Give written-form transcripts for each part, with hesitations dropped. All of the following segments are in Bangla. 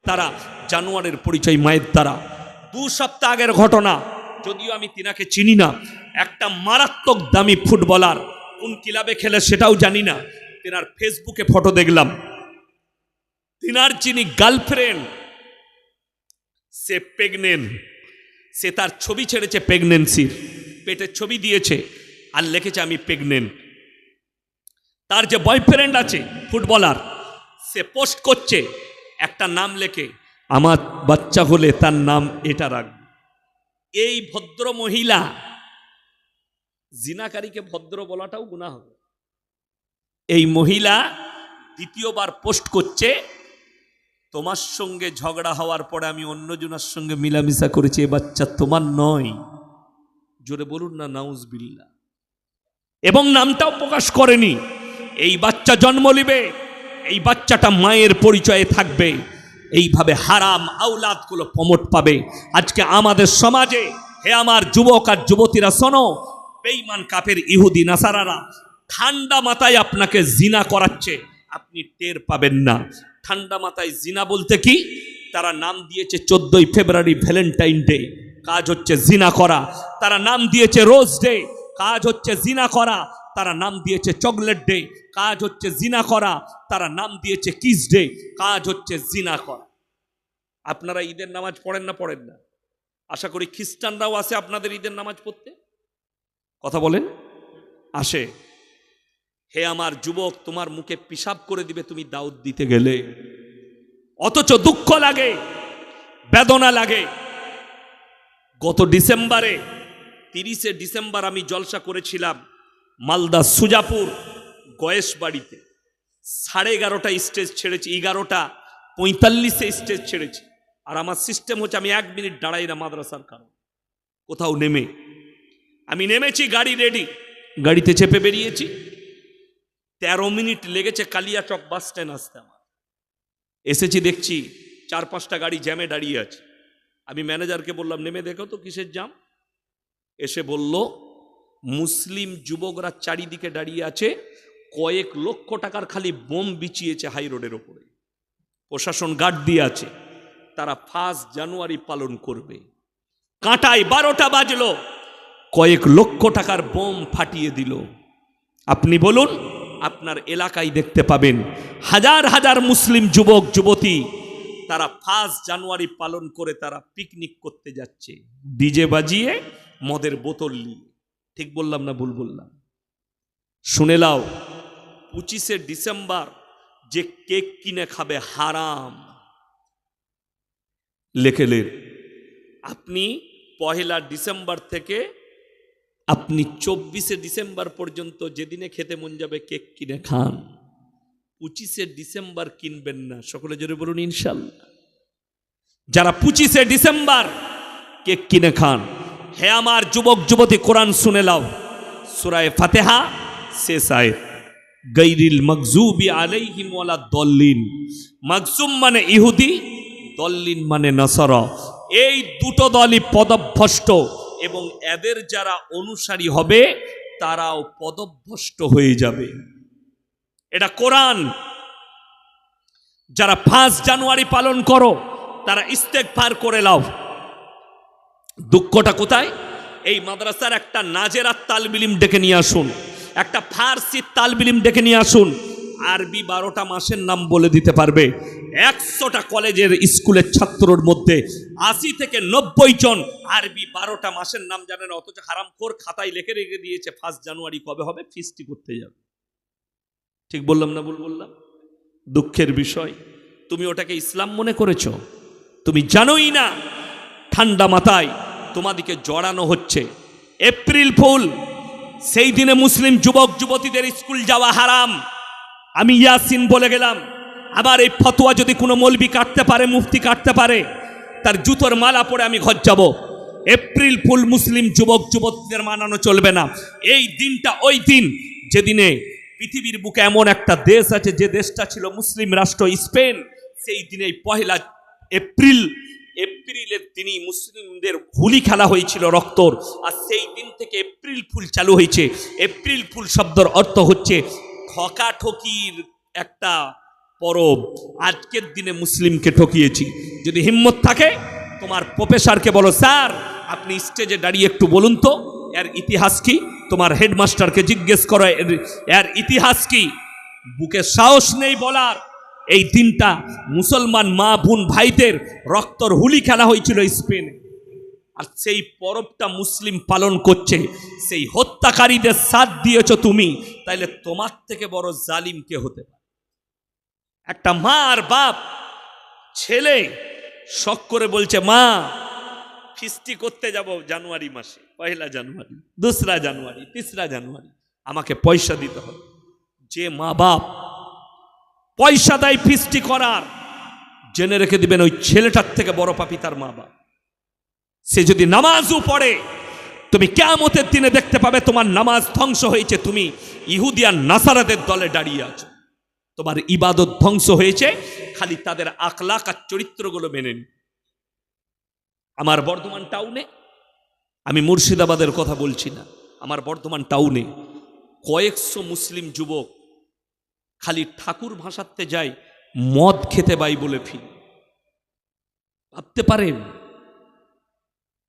তারা জানোয়ারের পরিচয় মায়ের দ্বারা। 2 সপ্তাহ আগের ঘটনা, যদিও আমি তিনাকে চিনি না। একটা মারাত্মক দামি ফুটবলার, কোন ক্লাবে খেলে সেটাও জানি না, তিনার ফেসবুকে ফটো দেখলাম। তিনার যিনি গার্লফ্রেন্ড সে প্রেগনেন্ট, সে তার ছবি ছেড়েছে প্রেগনেন্সির, পেটের ছবি দিয়েছে আর লিখেছে আমি প্রেগনেন্ট। তার যে বয়ফ্রেন্ড আছে ফুটবলার, সে পোস্ট করছে একটা নাম লেখে, আমার বাচ্চা হলে তার নাম এটা রাখবে। এই ভদ্র মহিলা, জিনাকারীকে ভদ্র বলাটাও গুনাহ হবে। এই মহিলা দ্বিতীয়বার পোস্ট করছে, তোমার সঙ্গে ঝগড়া হওয়ার পরে আমি অন্যজনের সঙ্গে মিলামিশা করেছি, এ বাচ্চা তোমার নয়। জোরে বলুন না নাউজুবিল্লাহ। এবং নামটাও প্রকাশ করেনি। এই বাচ্চা জন্ম নিবে, এই বাচ্চাটা মায়ের পরিচয়ে থাকবে। এইভাবে হারাম আওলাদগুলো প্রমোট পাবে। আজকে আমাদের সমাজে, হে আমার যুবক আর যুবতীরা শোনো, বেঈমান কাফের ইহুদি নাসারারা ঠান্ডা মাথায় আপনাকে জিনা করাচ্ছে, আপনি টের পাবেন না। ঠান্ডা মাথায় জিনা বলতে কি, তারা নাম দিয়েছে 14ই ফেব্রুয়ারি ভ্যালেন্টাইন ডে, কাজ হচ্ছে জিনা করা। তারা নাম দিয়েছে রোজ ডে, কাজ হচ্ছে জিনা করা। তারা নাম দিয়েছে চকলেট ডে, কাজ হচ্ছে জিনা করা। তারা নাম দিয়েছে কিস ডে, কাজ হচ্ছে জিনা করা। আপনারা ঈদের নামাজ পড়েন না? পড়েন না? আশা করি খ্রিস্টানরাও আসে আপনাদের ঈদের নামাজ পড়তে। কথা বলেন, আসে? হে আমার যুবক, তোমার মুখে পিশাব করে দিবে তুমি দাউদ দিতে গেলে, অথচ দুঃখ লাগে, বেদনা লাগে। গত ডিসেম্বরে 30শে ডিসেম্বর আমি জলসা করেছিলাম মালদা সুজাপুর গয়েশ বাড়িতে। 11:30 স্টেজ ছেড়েছি, 11:45 স্টেজ ছেড়েছি। আর আমার সিস্টেম হচ্ছে আমি 1 মিনিট দাঁড়াই না মাদ্রাসার কারণ কোথাও নেমে। আমি নেমেছি, গাড়ি রেডি, গাড়িতে চেপে বেরিয়েছি। 13 মিনিট লেগেছে কালিয়াচক বাস স্ট্যান্ড আসতে আমার। এসেছি, দেখছি 4-5টা গাড়ি জ্যামে দাঁড়িয়ে আছে। আমি ম্যানেজারকে বললাম নেমে দেখো তো কিসের জ্যাম। এসে বলল মুসলিম যুবকরা চারিদিকে দাঁড়িয়ে আছে, কয়েক লক্ষ টাকার খালি বোম বিছিয়েছে হাই রোডের ওপরে, প্রশাসন গার্ড দিয়ে আছে, তারা 1 জানুয়ারি পালন করবে। কাঁটায় 12টা বাজলো, কয়েক লক্ষ টাকার বোম ফাটিয়ে দিল। আপনি বলুন, আপনার এলাকায় দেখতে পাবেন হাজার হাজার মুসলিম যুবক যুবতী, তারা 1 জানুয়ারি পালন করে তারা পিকনিক করতে যাচ্ছে, ডিজে বাজিয়ে মদের বোতল নিয়ে। ঠিক বললাম না ভুল বললাম? শুনে লাও, 25শে ডিসেম্বর যে কেক কিনে খাবে হারাম লেখেলেন। আপনি 1 ডিসেম্বর থেকে আপনি 24শে ডিসেম্বর পর্যন্ত যেদিনে খেতে মন যাবে কেক কিনে খান। 25শে ডিসেম্বর কিনবেন না। সকলে জোরে বলুন ইনশাআল্লাহ। যারা 25শে ডিসেম্বর কেক কিনে খান, হে আমার যুবক যুবতী, কোরআন শুনে লাও, সূরা ফাতিহা শেষ আয়াত, গায়রিল মাগজুবি আলাইহিম ওয়ালা দল্লিন। মাগজুম মানে ইহুদি, দল্লিন মানে নাসারা। এই দুটো দলই পদভ্রষ্ট এবং এদের যারা অনুসারী হবে তারাও পদভ্রষ্ট হয়ে যাবে। এটা কোরআন। যারা 5 জানুয়ারি পালন করো তারা ইস্তেগফার করে লাও। দুঃখটা কোথায়? এই মাদ্রাসার একটা নাজেরাত তালবিলিম ডেকে নিয়ে আসুন, একটা ফার্সি তালবিলিম ডেকে নিয়ে আসুন। আরবি 12টা মাসের নাম বলে দিতে পারবে। 100টা কলেজের স্কুলের ছাত্রর মধ্যে 80 থেকে 90 জন আরবি 12টা মাসের নাম জানে না, অথচ হারামখোর খাতায় লিখে রেখে দিয়েছে 1 জানুয়ারি কবে হবে, ফিস্টি করতে যাবে। ঠিক বললাম না ভুল বললাম? দুঃখের বিষয়, তুমি ওটাকে ইসলাম মনে করেছো, তুমি জানোই না। ঠান্ডা মাথায় তোমাদিকে জড়ানো হচ্ছে। এপ্রিল ফুল, সেই দিনে মুসলিম যুবক যুবতীদের স্কুল যাওয়া হারাম। আমি ইয়াসিন বলে গেলাম। আবার এই ফতোয়া যদি কোনো মৌলবি কাটতে পারে, মুফতি কাটতে পারে, তার জুতোর মালা পরে আমি ঘর যাব। এপ্রিল ফুল মুসলিম যুবক যুবতীদের মানানো চলবে না। এই দিনটা ওই দিন যেদিনে পৃথিবীর বুকে এমন একটা দেশ আছে যে দেশটা ছিল মুসলিম রাষ্ট্র, স্পেন। সেই দিনে 1 এপ্রিলের দিনই মুসলিমদের হোলি খেলা হয়েছিল রক্তর। আর সেই দিন থেকে এপ্রিল ফুল চালু হয়েছে। এপ্রিল ফুল শব্দের অর্থ হচ্ছে ঠকাঠকির একটা পরব। আজকের দিনে মুসলিমকে ঠকিয়েছি। যদি হিম্মত থাকে তোমার প্রফেসরকে বলো, স্যার আপনি স্টেজে দাঁড়িয়ে একটু বলুন তো এর ইতিহাস কি। তোমার হেডমাস্টারকে জিজ্ঞেস করো এর ইতিহাস কি। বুকে সাহস নেই বলার। এই দিনটা মুসলমান মা বোন ভাইদের রক্তর হুলি খেলা হয়েছিল স্পেনে, আর সেই পরবটা মুসলিম পালন করছে। সেই হত্যাকারীদের সাথ দিয়েছ তুমি, তাইলে তোমার থেকে বড় জালিম কে হতে পারে? একটা মা আর বাপ, ছেলে শখ করে বলছে, মা ফিস্টি করতে যাব জানুয়ারি মাসে, 1 জানুয়ারি, 2 জানুয়ারি, 3 জানুয়ারি, আমাকে পয়সা দিতে হবে। যে মা বাপ পয়সা দেয় ফিস্টি করার, জেনে রেখে দিবেন ওই ছেলেটার থেকে বড় পাপী তার মা বাপ। সে যদি নামাজও পড়ে, তুমি কিয়ামতের দিনে দেখতে পাবে তোমার নামাজ ধ্বংস হয়েছে, তুমি ইহুদি আর নাসারাদের দলে দাঁড়িয়ে আছো। তোমার ইবাদত ধ্বংস হয়েছে খালি তাদের আখলাক আর চরিত্রগুলো মেনে নি। আমার বর্ধমান টাউনে, আমি মুর্শিদাবাদের কথা বলছি না, আমার বর্ধমান টাউনে কয়েকশো মুসলিম যুবক খালি ঠাকুর ভাসাতে যায়, মদ খেতে বাই বলে ফি। ভাবতে পারেন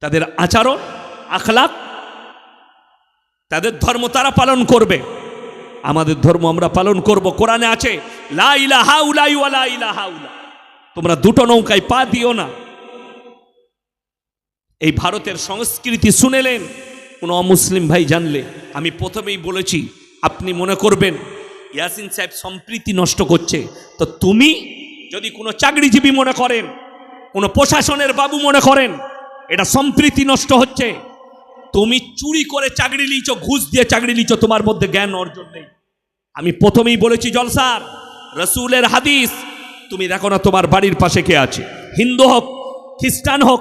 তাদের আচরণ আখলাক, তাদের ধর্ম তারা পালন করবে, আমাদের ধর্ম আমরা পালন করব। কোরআনে আছে লা ইলাহা ইল্লাল্লাহ ওয়া লা ইলাহা ইল্লাল্লাহ, তোমরা দুটো নৌকায় পা দিও না। এই ভারতের সংস্কৃতি শুনেলেন কোন অমুসলিম ভাই জানলে, আমি প্রথমেই বলেছি, আপনি মনে করবেন ইয়াসিন সাহেব সম্প্রীতি নষ্ট করছে, তো তুমি যদি কোনো চাকরিজীবী মনে করেন, কোনো প্রশাসনের বাবু মনে করেন এটা সম্প্রীতি নষ্ট হচ্ছে, তুমি চুরি করে চাকরি লিছ, ঘুষ দিয়ে চাকরি লিছ, তোমার মধ্যে জ্ঞান অর্জন নেই। আমি প্রথমেই বলেছি জলসার রসুলের হাদিস, তুমি দেখো না তোমার বাড়ির পাশে কে আছে, হিন্দু হোক খ্রিস্টান হোক,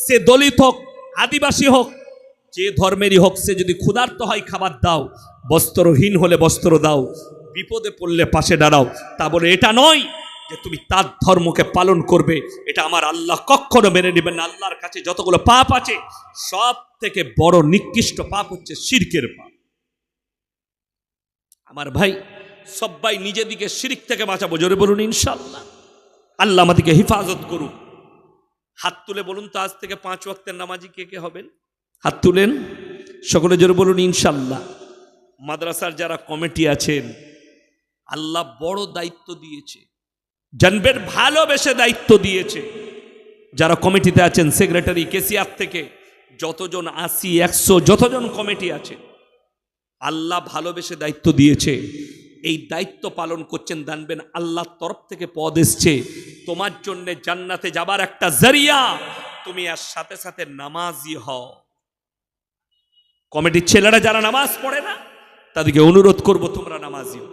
সে দলিত হোক আদিবাসী হোক, যে ধর্মেরই হোক, সে যদি ক্ষুধার্ত হয় খাবার দাও, বস্ত্রহীন হলে বস্ত্র দাও, বিপদে পড়লে পাশে দাঁড়াও। তা বলে এটা নয় যে তুমি তার ধর্মকে পালন করবে, এটা আমার আল্লাহ কখনো মেনে নেবেন না। আল্লাহর কাছে যতগুলো পাপ আছে সব থেকে বড় নিকৃষ্ট পাপ হচ্ছে শিরকের পাপ। আমার ভাই সবাই নিজেদিকে শিরক থেকে বাঁচাবো, জোরে বলুন ইনশাআল্লাহ। আল্লাহ আমাদেরকে হেফাজত করুন। হাত তুলে বলুন তো আজ থেকে 5 ওয়াক্তের নামাজি কে কে হবেন? হাত তুলেন সকলে, জোরে বলুন ইনশাআল্লাহ। মাদ্রাসার যারা কমিটি আছেন, আল্লাহ বড় দায়িত্ব দিয়েছে, জানবেন ভালোবেসে দায়িত্ব দিয়েছে। যারা কমিটিতে আছেন, সেক্রেটারি কেসিআর থেকে যতজন 80, 100 যতজন কমিটি আছে, আল্লাহ ভালোবেসে দায়িত্ব দিয়েছে। এই দায়িত্ব পালন করছেন, জানবেন আল্লাহর তরফ থেকে পদ এসছে তোমার জন্য জান্নাতে যাবার একটা জরিয়া। তুমি আর সাথে সাথে নামাজি হও। কমিটির ছেলেরা যারা নামাজ পড়ে না, তাদেরকে অনুরোধ করব তোমরা নামাজি হও।